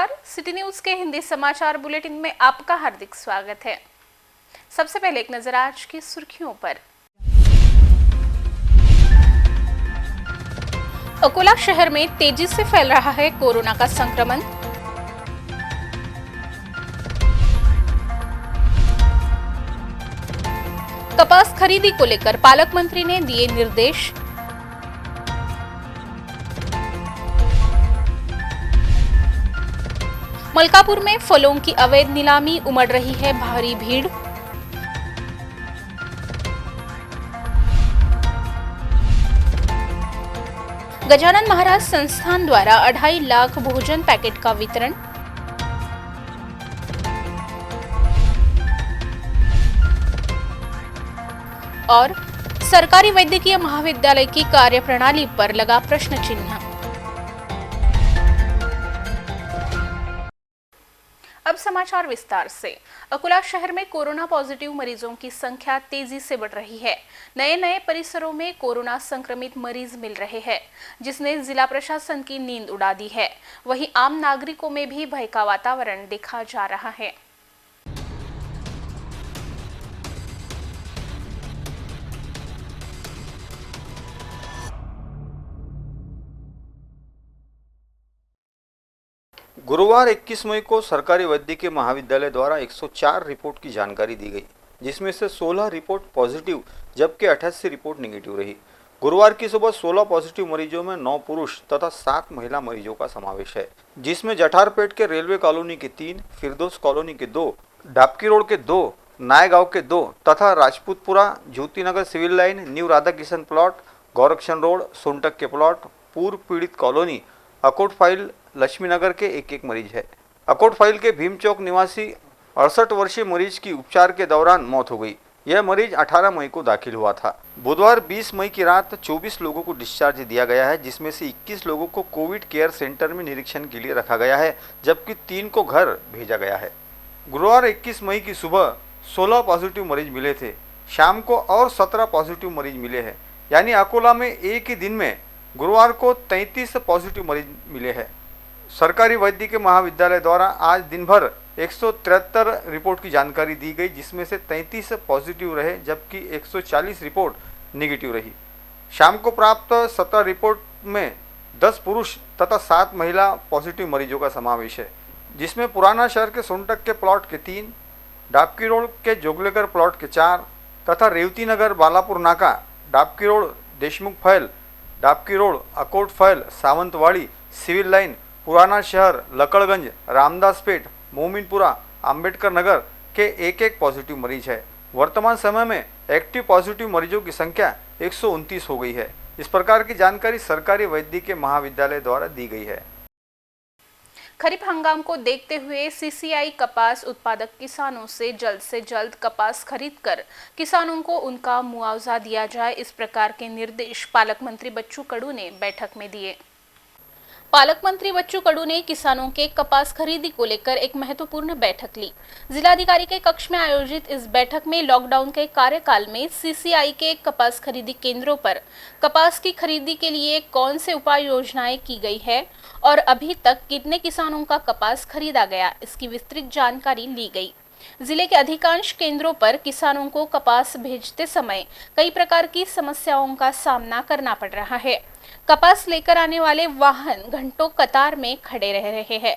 नमस्कार, city news के हिंदी समाचार बुलेटिन में आपका हार्दिक स्वागत है। सबसे पहले एक नजर आज की सुर्खियों पर। अकोला शहर में तेजी से फैल रहा है कोरोना का संक्रमण। कपास खरीदी को लेकर पालक मंत्री ने दिए निर्देश। मलकापुर में फलों की अवैध नीलामी, उमड़ रही है भारी भीड़। गजानन महाराज संस्थान द्वारा 2.5 लाख भोजन पैकेट का वितरण। और सरकारी वैद्यकीय महाविद्यालय की कार्यप्रणाली पर लगा प्रश्न चिन्ह। अब समाचार विस्तार से। अकोला शहर में कोरोना पॉजिटिव मरीजों की संख्या तेजी से बढ़ रही है। नए परिसरों में कोरोना संक्रमित मरीज मिल रहे हैं, जिसने जिला प्रशासन की नींद उड़ा दी है। वहीं आम नागरिकों में भी भय का वातावरण देखा जा रहा है। गुरुवार 21 मई को सरकारी वैद्यकीय महाविद्यालय द्वारा 104 रिपोर्ट की जानकारी दी गई, जिसमें से 16 रिपोर्ट पॉजिटिव जबकि 88 रिपोर्ट नेगेटिव रही। गुरुवार की सुबह 16 पॉजिटिव मरीजों में 9 पुरुष तथा 7 महिला मरीजों का समावेश है, जिसमें जठारपेट के रेलवे कॉलोनी के 3, फिरदौस कॉलोनी के 2, डाबकी रोड के 2, नायगांव के 2 तथा Rajputpura, Jyotinagar civil line, new Radha Kishan plot, Gorakshan road, Sontak के प्लॉट, पूर्व पीड़ित कॉलोनी, अकोट फाइल, लक्ष्मीनगर के एक मरीज है। अकोट फाइल के भीम चौक निवासी 68 वर्षीय मरीज की उपचार के दौरान मौत हो गई। यह मरीज 18 मई को दाखिल हुआ था। बुधवार 20 मई की रात 24 लोगों को डिस्चार्ज दिया गया है, जिसमें से 21 लोगों को कोविड केयर सेंटर में निरीक्षण के लिए रखा गया है, जबकि 3 को घर भेजा गया है। गुरुवार 21 मई की सुबह 16 पॉजिटिव मरीज मिले थे। शाम को और 17 पॉजिटिव मरीज मिले हैं, यानी अकोला में एक ही दिन में गुरुवार को 33 पॉजिटिव मरीज मिले हैं। सरकारी वैद्यकीय महाविद्यालय द्वारा आज दिन भर 173 रिपोर्ट की जानकारी दी गई, जिसमें से 33 पॉजिटिव रहे जबकि 140 रिपोर्ट नेगेटिव रही। शाम को प्राप्त 17 रिपोर्ट में 10 पुरुष तथा 7 महिला पॉजिटिव मरीजों का समावेश है, जिसमें पुराना शहर के सोनटक के प्लॉट के 3, डाबकी रोड के जोगलेकर प्लॉट के 4 तथा रेवती नगर, बालापुर नाका, डाबकी रोड, देशमुख फैल, डाबकी रोड, अकोट फैल, सावंतवाड़ी, सिविल लाइन, पुराना शहर, लकड़गंज, रामदासपेट, मोमिनपुरा, अंबेडकर नगर के एक पॉजिटिव मरीज है। वर्तमान समय में एक्टिव पॉजिटिव मरीजों की संख्या 129 हो गई है। इस प्रकार की जानकारी सरकारी वैद्यकीय महाविद्यालय द्वारा दी गई है। खरीफ हंगाम को देखते हुए सीसीआई कपास उत्पादक किसानों से जल्द कपास खरीदकर किसानों को उनका मुआवजा दिया जाए, इस प्रकार के निर्देश पालक मंत्री बच्चू कडू ने बैठक में दिए। पालक मंत्री बच्चू कडू ने किसानों के कपास खरीदी को लेकर एक महत्वपूर्ण बैठक ली। जिलाधिकारी के कक्ष में आयोजित इस बैठक में लॉकडाउन के कार्यकाल में सीसीआई के कपास खरीदी केंद्रों पर कपास की खरीदी के लिए कौन से उपाय योजनाएं की गई है और अभी तक कितने किसानों का कपास खरीदा गया, इसकी विस्तृत जानकारी ली गई। जिले के अधिकांश केंद्रों पर किसानों को कपास भेजते समय कई प्रकार की समस्याओं का सामना करना पड़ रहा है। कपास लेकर आने वाले वाहन घंटों कतार में खड़े रह रहे हैं,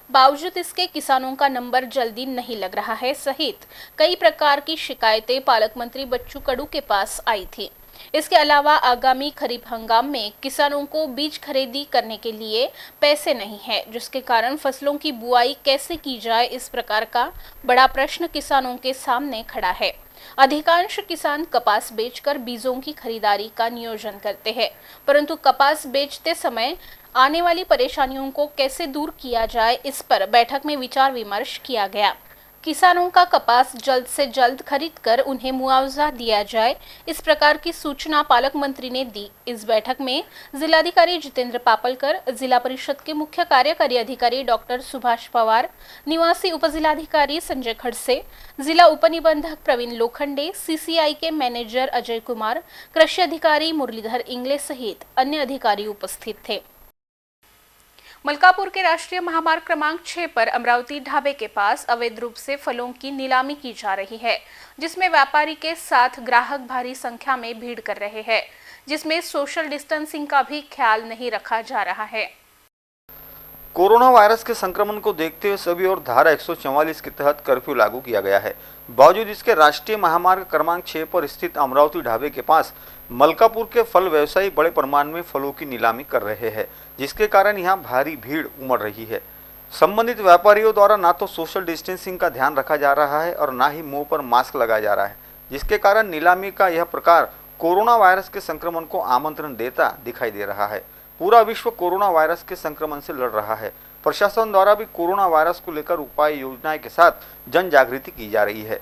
बावजूद इसके किसानों का नंबर जल्दी नहीं लग रहा है, सहित कई प्रकार की शिकायतें पालक मंत्री बच्चू कडू के पास आई थी। इसके अलावा आगामी खरीफ हंगाम में किसानों को बीज खरीदी करने के लिए पैसे नहीं है, जिसके कारण फसलों की बुआई कैसे की जाए, इस प्रकार का बड़ा प्रश्न किसानों के सामने खड़ा है। अधिकांश किसान कपास बेचकर बीजों की खरीदारी का नियोजन करते हैं, परंतु कपास बेचते समय आने वाली परेशानियों को कैसे दूर किया जाए, इस पर बैठक में विचार विमर्श किया गया। किसानों का कपास जल्द से जल्द खरीदकर उन्हें मुआवजा दिया जाए, इस प्रकार की सूचना पालक मंत्री ने दी। इस बैठक में जिलाधिकारी जितेंद्र पापलकर, जिला परिषद के मुख्य कार्यकारी अधिकारी डॉक्टर सुभाष पवार, निवासी उपजिलाधिकारी संजय खड़से, जिला उपनिबंधक प्रवीण लोखंडे, सीसीआई के मैनेजर अजय कुमार, कृषि अधिकारी मुरलीधर इंगले सहित अन्य अधिकारी उपस्थित थे। मलकापुर के राष्ट्रीय महामार्ग क्रमांक 6 पर अमरावती ढाबे के पास अवैध रूप से फलों की नीलामी की जा रही है, जिसमें व्यापारी के साथ ग्राहक भारी संख्या में भीड़ कर रहे हैं, जिसमें सोशल डिस्टेंसिंग का भी ख्याल नहीं रखा जा रहा है। कोरोना वायरस के संक्रमण को देखते हुए सभी और धारा 144 के तहत कर्फ्यू लागू किया गया है। बावजूद इसके राष्ट्रीय महामार्ग क्रमांक 6 पर स्थित अमरावती ढाबे के पास मलकापुर के फल व्यवसायी बड़े प्रमाण में फलों की नीलामी कर रहे हैं, जिसके कारण यहां भारी भीड़ उमड़ रही है। संबंधित व्यापारियों द्वारा ना तो सोशल डिस्टेंसिंग का ध्यान रखा जा रहा है और ना ही मुंह पर मास्क लगाया जा रहा है, जिसके कारण नीलामी का यह प्रकार कोरोना वायरस के संक्रमण को आमंत्रण देता दिखाई दे रहा है। पूरा विश्व कोरोना वायरस के संक्रमण से लड़ रहा है। प्रशासन द्वारा भी कोरोना वायरस को लेकर उपाय योजनाएं के साथ जन जागृति की जा रही है,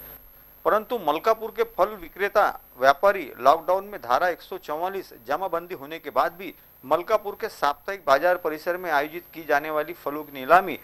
परंतु मलकापुर के फल विक्रेता व्यापारी लॉकडाउन में धारा 144 जमाबंदी होने के बाद भी मलकापुर के साप्ताहिक बाजार परिसर में आयोजित की जाने वाली फलों की नीलामी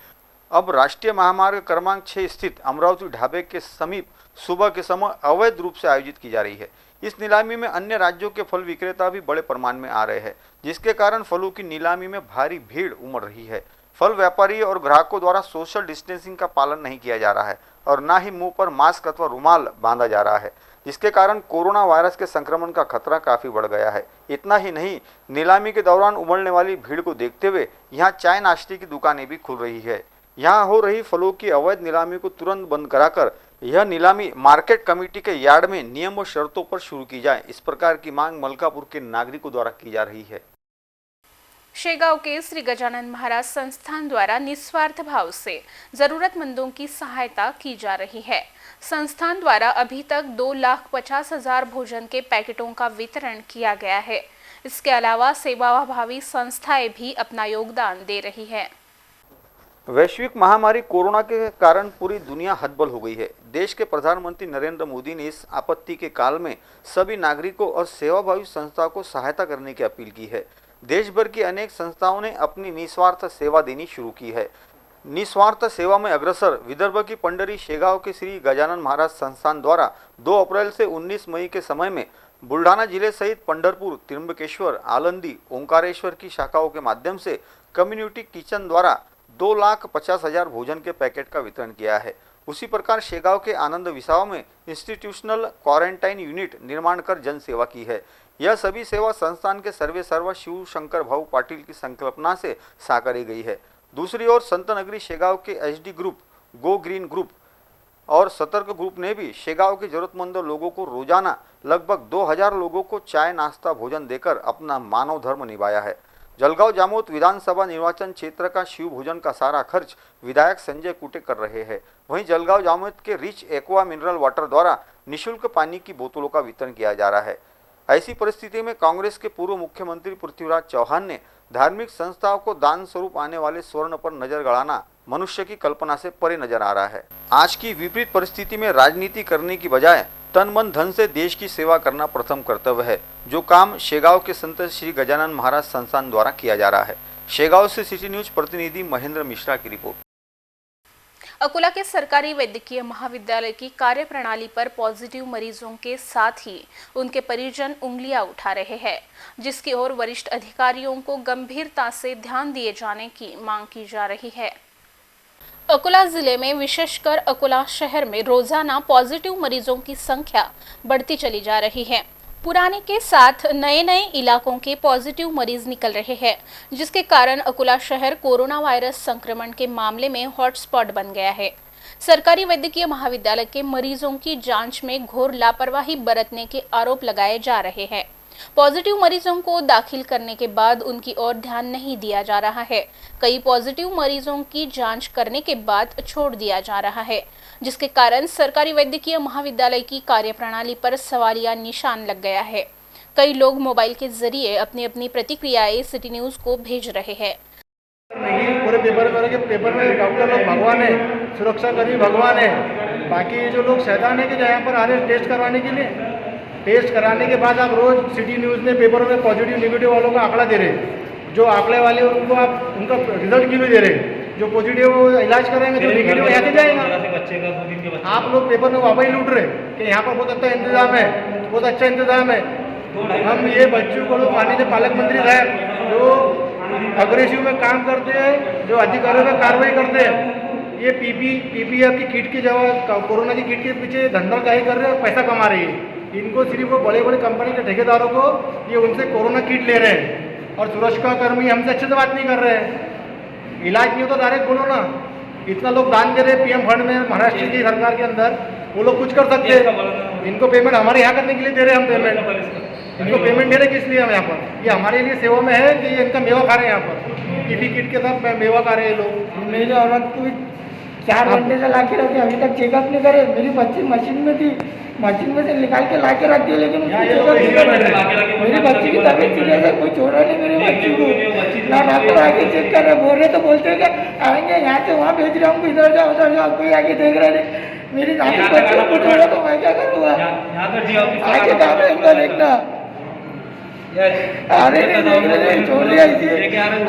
अब राष्ट्रीय महामार्ग क्रमांक 6 स्थित अमरावती ढाबे के समीप सुबह के समय अवैध रूप से आयोजित की जा रही है। इस नीलामी में अन्य राज्यों के फल विक्रेता भी बड़े प्रमाण में आ रहे हैं, जिसके कारण फलों की नीलामी में भारी भीड़ उमड़ रही है। फल व्यापारी और ग्राहकों द्वारा सोशल डिस्टेंसिंग का पालन नहीं किया जा रहा है और ना ही मुंह पर मास्क अथवा रुमाल बांधा जा रहा है, जिसके कारण कोरोना वायरस के संक्रमण का खतरा काफी बढ़ गया है। इतना ही नहीं, नीलामी के दौरान उमड़ने वाली भीड़ को देखते हुए यहाँ चाय नाश्ते की दुकानें भी खुल रही है। यहाँ हो रही फलों की अवैध नीलामी को तुरंत बंद कराकर यह नीलामी मार्केट कमेटी के यार्ड में नियम व शर्तों पर शुरू की जाए, इस प्रकार की मांग मलकापुर के नागरिकों द्वारा की जा रही है। शेगांव के श्री गजानन महाराज संस्थान द्वारा निस्वार्थ भाव से जरूरतमंदों की सहायता की जा रही है। संस्थान द्वारा अभी तक 2,50,000 भोजन के पैकेटों का वितरण किया गया है। इसके अलावा सेवाभावी संस्थाएं भी अपना योगदान दे रही है। वैश्विक महामारी कोरोना के कारण पूरी दुनिया हतबल हो गई है। देश के प्रधानमंत्री नरेंद्र मोदी ने इस आपत्ति के काल में सभी नागरिकों और सेवाभावी संस्थाओं को सहायता करने की अपील की है। देश भर की अनेक संस्थाओं ने अपनी निस्वार्थ सेवा देनी शुरू की है। निस्वार्थ सेवा में अग्रसर विदर्भ की पंडरी शेगांव के श्री गजानन महाराज संस्थान द्वारा 2 अप्रैल से 19 मई के समय में बुल्ढाना जिले सहित पंढरपुर, त्र्यंबकेश्वर, आलंदी, ओंकारेश्वर की शाखाओं के माध्यम से कम्युनिटी किचन द्वारा 2,50,000 भोजन के पैकेट का वितरण किया है। उसी प्रकार शेगांव के आनंद विसावा में इंस्टीट्यूशनल क्वारंटाइन यूनिट निर्माण कर जन सेवा की है। यह सभी सेवा संस्थान के सर्वे सर्वा शिव शंकर भाऊ पाटिल की संकल्पना से साकारी गई है। दूसरी ओर संत नगरी शेगांव के HD group, go green group और सतर्क ग्रुप ने भी शेगांव के जरूरतमंद लोगों को रोजाना लगभग 2,000 लोगों को चाय नाश्ता भोजन देकर अपना मानव धर्म निभाया है। जलगांव जामोद विधानसभा निर्वाचन क्षेत्र का शिव भोजन का सारा खर्च विधायक संजय कुटे कर रहे हैं। वहीं जलगांव जामोद के रिच एक्वा मिनरल वाटर द्वारा निःशुल्क पानी की बोतलों का वितरण किया जा रहा है। ऐसी परिस्थिति में कांग्रेस के पूर्व मुख्यमंत्री पृथ्वीराज चौहान ने धार्मिक संस्थाओं को दान स्वरूप आने वाले स्वर्ण पर नजर गड़ाना मनुष्य की कल्पना से परे नजर आ रहा है। आज की विपरीत परिस्थिति में राजनीति करने की बजाय तन मन धन से देश की सेवा करना प्रथम कर्तव्य है, जो काम शेगांव के संत श्री गजानन महाराज संस्थान द्वारा किया जा रहा है। शेगांव से सिटी न्यूज प्रतिनिधि महेंद्र मिश्रा की रिपोर्ट। अकोला के सरकारी वैद्यकीय महाविद्यालय की कार्यप्रणाली पर पॉजिटिव मरीजों के साथ ही उनके परिजन उंगलियां उठा रहे हैं, जिसकी ओर वरिष्ठ अधिकारियों को गंभीरता से ध्यान दिए जाने की मांग की जा रही है। अकोला जिले में विशेषकर अकोला शहर में रोजाना पॉजिटिव मरीजों की संख्या बढ़ती चली जा रही है। पुराने के साथ नए नए इलाकों के पॉजिटिव मरीज निकल रहे हैं, जिसके कारण अकोला शहर कोरोना वायरस संक्रमण के मामले में हॉटस्पॉट बन गया है। सरकारी वैद्यकीय महाविद्यालय के मरीजों की जांच में घोर लापरवाही बरतने के आरोप लगाए जा रहे हैं। पॉजिटिव मरीजों को दाखिल करने के बाद उनकी ओर ध्यान नहीं दिया जा रहा है। कई पॉजिटिव मरीजों की जांच करने के बाद छोड़ दिया जा रहा है, जिसके कारण सरकारी वैद्यकीय महाविद्यालय की कार्यप्रणाली पर सवालिया निशान लग गया है। कई लोग मोबाइल के जरिए अपनी अपनी प्रतिक्रियाएं सिटी न्यूज को भेज रहे हैं। पूरे पेपर में डॉक्टर लोग भगवान है, सुरक्षाकर्मी भगवान है, बाकी जो लोग शैतान है कि यहाँ पर आ रहे टेस्ट करवाने के लिए। टेस्ट कराने के बाद आप रोज सिटी न्यूज़ में पेपरों में पॉजिटिव नेगेटिव वालों का आंकड़ा दे रहे। जो आंकड़े वाले उनको आप उनका रिजल्ट क्यों नहीं दे रहे? जो पॉजिटिव इलाज करेंगे जो नेगेटिव यहाँ से जाएगा। आप लोग पेपर में वापस लूट रहे कि यहाँ पर बहुत अच्छा इंतजाम है, बहुत अच्छा इंतजाम है। हम ये बच्चों को माननीय पालक मंत्री साहब जो अग्रेसिव में काम करते हैं, जो अधिकारियों पर कार्रवाई करते हैं। ये पीपीएफ की किट की जगह कोरोना की किट के पीछे धंधाकारी कर रहे हैं, पैसा कमा रही है। इनको सिर्फ वो बड़े बड़े कंपनी के ठेकेदारों को ये उनसे कोरोना किट ले रहे हैं और सुरक्षाकर्मी हमसे अच्छे से बात नहीं कर रहे हैं। इलाज नहीं हो तो डायरेक्ट बोलो ना। इतना लोग दान दे रहे हैं पीएम फंड में, महाराष्ट्र की सरकार के अंदर, वो लोग कुछ कर सकते हैं। इनको पेमेंट हमारे यहाँ करने के लिए दे रहे हैं हम पेमेंट। इनको पेमेंट दे रहे किस लिए हम यहाँ पर? ये हमारे लिए सेवा में है कि ये इनका मेवा खा रहे हैं यहाँ पर? पीपी किट के साथ मेवा खा रहे हैं लोग। मेरी औरत को 4 घंटे से ला के रखे, अभी तक चेकअप नहीं करे। मेरी बच्ची मशीन में थी, मशीन में से निकाल के ला के रख दिया, लेकिन मेरी बच्ची की तबीयत सीरियस है, कोई छोड़ा नहीं मेरी बच्ची को। ना डॉक्टर आके चेक कर रहे, बोल रहे तो बोलते हैं कि आएंगे यहाँ से वहाँ भेज रहे हमको, इधर जाओ उधर जाओ, कोई आगे देख रहे नहीं। मेरी नानी बच्ची को कुछ हो रहा तो मैं क्या करूँगा? आगे काम है इनको देखना। अरे नहीं देख रहे, छोड़ दिया इसे,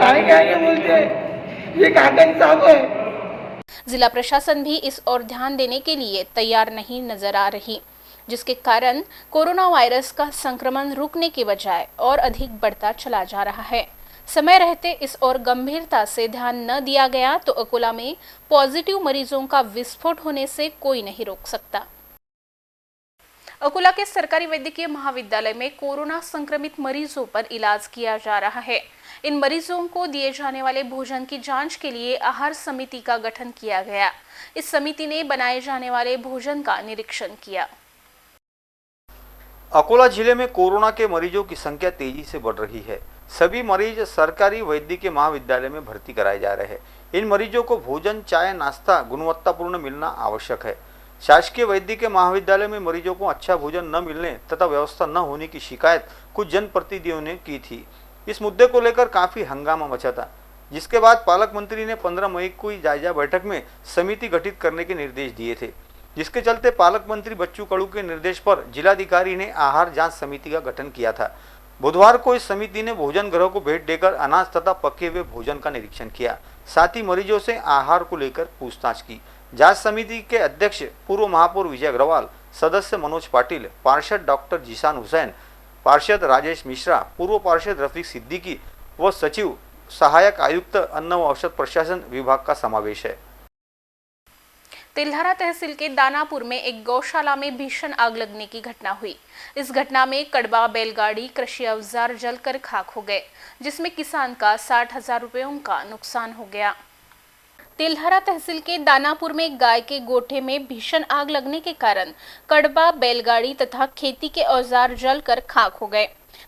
आएंगे आएंगे बोलते हैं। ये कहाँ का इंसाफ है? जिला प्रशासन भी इस ओर ध्यान देने के लिए तैयार नहीं नजर आ रही, जिसके कारण कोरोना वायरस का संक्रमण रुकने के बजाय और अधिक बढ़ता चला जा रहा है। समय रहते इस ओर गंभीरता से ध्यान न दिया गया तो अकोला में पॉजिटिव मरीजों का विस्फोट होने से कोई नहीं रोक सकता। अकोला के सरकारी वैद्यकीय महाविद्यालय में कोरोना संक्रमित मरीजों पर इलाज किया जा रहा है। इन मरीजों को दिए जाने वाले भोजन की जांच के लिए आहार समिति का गठन किया गया। इस समिति ने बनाए जाने वाले भोजन का निरीक्षण किया। अकोला जिले में कोरोना के मरीजों की संख्या तेजी से बढ़ रही है। सभी मरीज सरकारी वैद्यकीय महाविद्यालय में भर्ती कराए जा रहे हैं। इन मरीजों को भोजन, चाय, नाश्ता गुणवत्तापूर्ण मिलना आवश्यक है। शासकीय वैद्यकीय महाविद्यालय में मरीजों को अच्छा भोजन न मिलने तथा व्यवस्था न होने की शिकायत कुछ जनप्रतिनिधियों ने की थी। इस मुद्दे को लेकर काफी हंगामा मचा था, जिसके बाद पालक मंत्री ने 15 मई को हुई जायजा बैठक में समिति गठित करने के निर्देश दिए थे, जिसके चलते पालक मंत्री बच्चू कडू के निर्देश पर जिलाधिकारी ने आहार जांच समिति का गठन किया था। बुधवार को इस समिति ने भोजन गृह को भेंट देकर अनाज तथा पके हुए भोजन का निरीक्षण किया, साथ ही मरीजों से आहार को लेकर पूछताछ की। जांच समिति के अध्यक्ष पूर्व महापौर विजय अग्रवाल, सदस्य मनोज पाटिल, पार्षद डॉक्टर जीशान हुसैन, पार्षद राजेश मिश्रा, पूर्व पार्षद रफीक सिद्दीकी व सचिव सहायक आयुक्त अन्न व औषध प्रशासन विभाग का समावेश है। तिल्हारा तहसील के दानापुर में एक गौशाला में भीषण आग लगने की घटना हुई। इस घटना में कड़बा, बैलगाड़ी, कृषि औजार जलकर खाक हो गए, जिसमें किसान का 60,000 रुपयों का नुकसान हो गया। तिल्हारा तहसील के दानापुर में गाय के गोठे में भीषण आग लगने के कारण कड़बा, बैलगाड़ी तथा खेती के औजार जलकर खाक हो गए।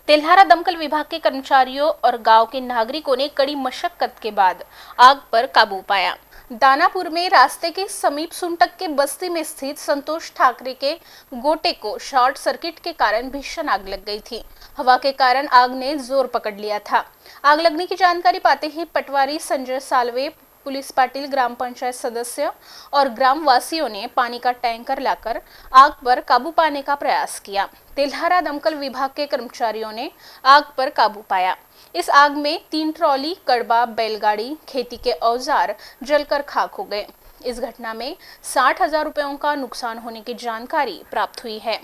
तिल्हारा दमकल विभाग के कर्मचारियों और गांव के नागरिकों ने कड़ी मशक्कत के बाद आग पर काबू पाया। दानापुर में रास्ते के समीप सुंटक के बस्ती में स्थित संतोष ठाकरे के गोटे को शॉर्ट सर्किट के कारण भीषण आग लग गई थी। हवा के कारण आग ने जोर पकड़ लिया था। आग लगने की जानकारी पाते ही पटवारी संजय सालवे, पुलिस पाटिल, ग्राम पंचायत सदस्य और ग्रामवासियों ने पानी का टैंकर लाकर आग पर काबू पाने का प्रयास किया। तिल्हारा दमकल विभाग के कर्मचारियों ने आग पर काबू पाया। इस आग में 3 ट्रॉली कड़बा, बैलगाड़ी, खेती के औजार जलकर खाक हो गए। इस घटना में 60,000 रुपयों का नुकसान होने की जानकारी प्राप्त हुई है।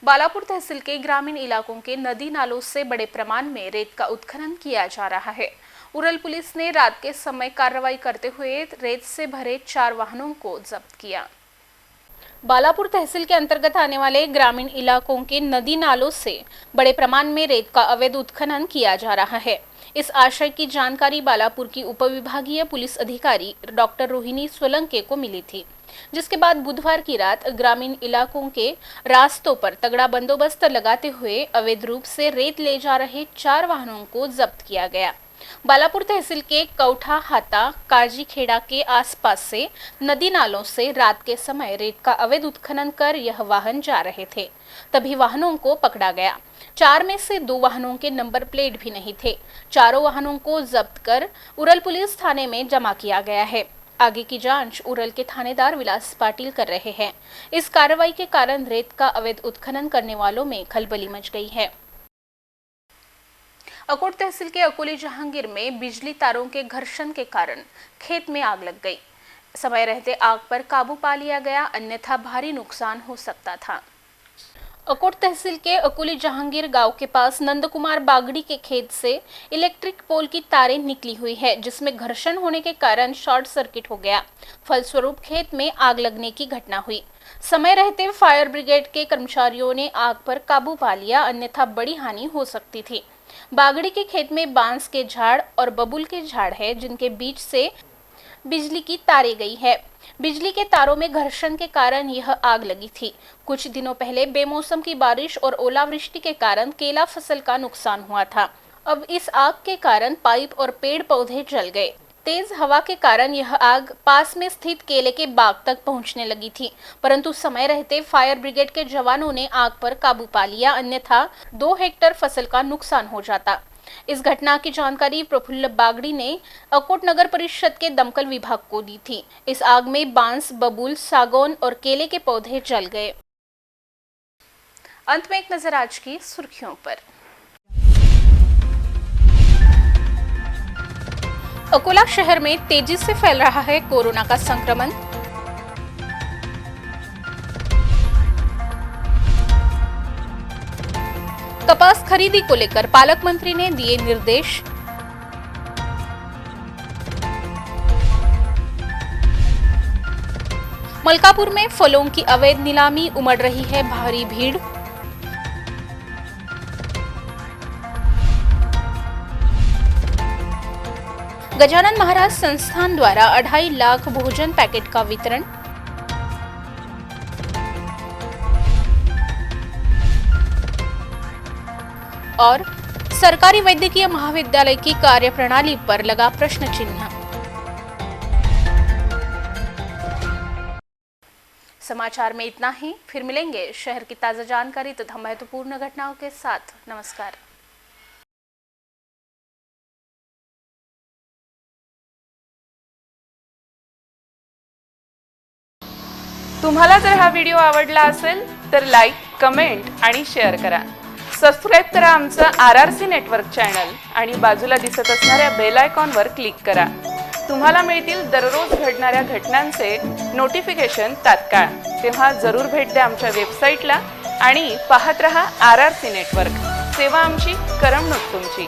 बालापुर तहसील के ग्रामीण इलाकों के नदी नालों से बड़े पैमाने में रेत का उत्खनन किया जा रहा है। उरल पुलिस ने रात के समय कार्रवाई करते हुए रेत से भरे 4 वाहनों को जब्त किया। बालापुर तहसील के अंतर्गत आने वाले ग्रामीण इलाकों के नदी नालों से बड़े पैमाने में रेत का अवैध उत्खनन किया जा रहा है। इस आशय की जानकारी बालापुर की उपविभागीय पुलिस अधिकारी डॉक्टर रोहिणी सोलंके को मिली थी, जिसके बाद बुधवार की रात ग्रामीण इलाकों के रास्तों पर तगड़ा बंदोबस्त लगाते हुए अवैध रूप से रेत ले जा रहे 4 वाहनों को जब्त किया गया। बालापुर तहसील के कौठा, हाता, काजी खेड़ा के आसपास से नदी नालों से रात के समय रेत का अवैध उत्खनन कर यह वाहन जा रहे थे, तभी वाहनों को पकड़ा गया। 4 में से 2 वाहनों के नंबर प्लेट भी नहीं थे। चारों वाहनों को जब्त कर उरल पुलिस थाने में जमा किया गया है। आगे की जांच उरल के थानेदार विलास पाटिल कर रहे हैं। इस कार्रवाई के कारण रेत का अवैध उत्खनन करने वालों में खलबली मच गई है। अकोट तहसील के अकोली जहांगीर में बिजली तारों के घर्षण के कारण खेत में आग लग गई। समय रहते आग पर काबू पा लिया गया, अन्यथा भारी नुकसान हो सकता था। अकोट तहसील के अकुली जहांगीर गांव के पास नंदकुमार बागड़ी के खेत से इलेक्ट्रिक पोल की तारें निकली हुई है, जिसमें घर्षण होने के कारण शॉर्ट सर्किट हो गया। फलस्वरूप खेत में आग लगने की घटना हुई। समय रहते फायर ब्रिगेड के कर्मचारियों ने आग पर काबू पा लिया, अन्यथा बड़ी हानि हो सकती थी। बागड़ी के खेत में बांस के झाड़ और बबूल के झाड़ है, जिनके बीच से बिजली की तारें गई है। बिजली के तारों में घर्षण के कारण यह आग लगी थी। कुछ दिनों पहले बेमौसम की बारिश और ओलावृष्टि के कारण केला फसल का नुकसान हुआ था। अब इस आग के कारण पाइप और पेड़ पौधे जल गए। तेज हवा के कारण यह आग पास में स्थित केले के बाग तक पहुंचने लगी थी, परंतु समय रहते फायर ब्रिगेड के जवानों ने आग पर काबू पा लिया, अन्यथा 2 हेक्टेयर फसल का नुकसान हो जाता। इस घटना की जानकारी प्रफुल्ल बागड़ी ने अकोट नगर परिषद के दमकल विभाग को दी थी। इस आग में बांस, बबूल, सागौन और केले के पौधे जल गए। अंत में एक नजर आज की सुर्खियों पर। अकोला शहर में तेजी से फैल रहा है कोरोना का संक्रमण। कपास खरीदी को लेकर पालक मंत्री ने दिए निर्देश। मलकापुर में फलों की अवैध नीलामी, उमड़ रही है भारी भीड़। गजानन महाराज संस्थान द्वारा 2.5 लाख भोजन पैकेट का वितरण। और सरकारी वैद्यकीय महाविद्यालय की कार्यप्रणाली पर लगा प्रश्न चिन्ह। समाचार में इतना ही। फिर मिलेंगे शहर की ताजा जानकारी तथा महत्वपूर्ण घटनाओं के साथ। नमस्कार। तुम्हाला जर हा व्हिडिओ आवडला असेल तर लाईक, कमेंट आणि शेअर करा। सबस्क्राइब करा आमचं RRC नेटवर्क चॅनल आणि बाजूला दिसत असणाऱ्या बेल आयकॉनवर क्लिक करा। तुम्हाला मिळतील दररोज घडणाऱ्या घटनांचे नोटिफिकेशन तात्काळ। तेव्हा जरूर भेट द्या आमच्या वेबसाईटला आणि पाहत रहा RRC नेटवर्क। सेवा आमची, करमणूक तुमची।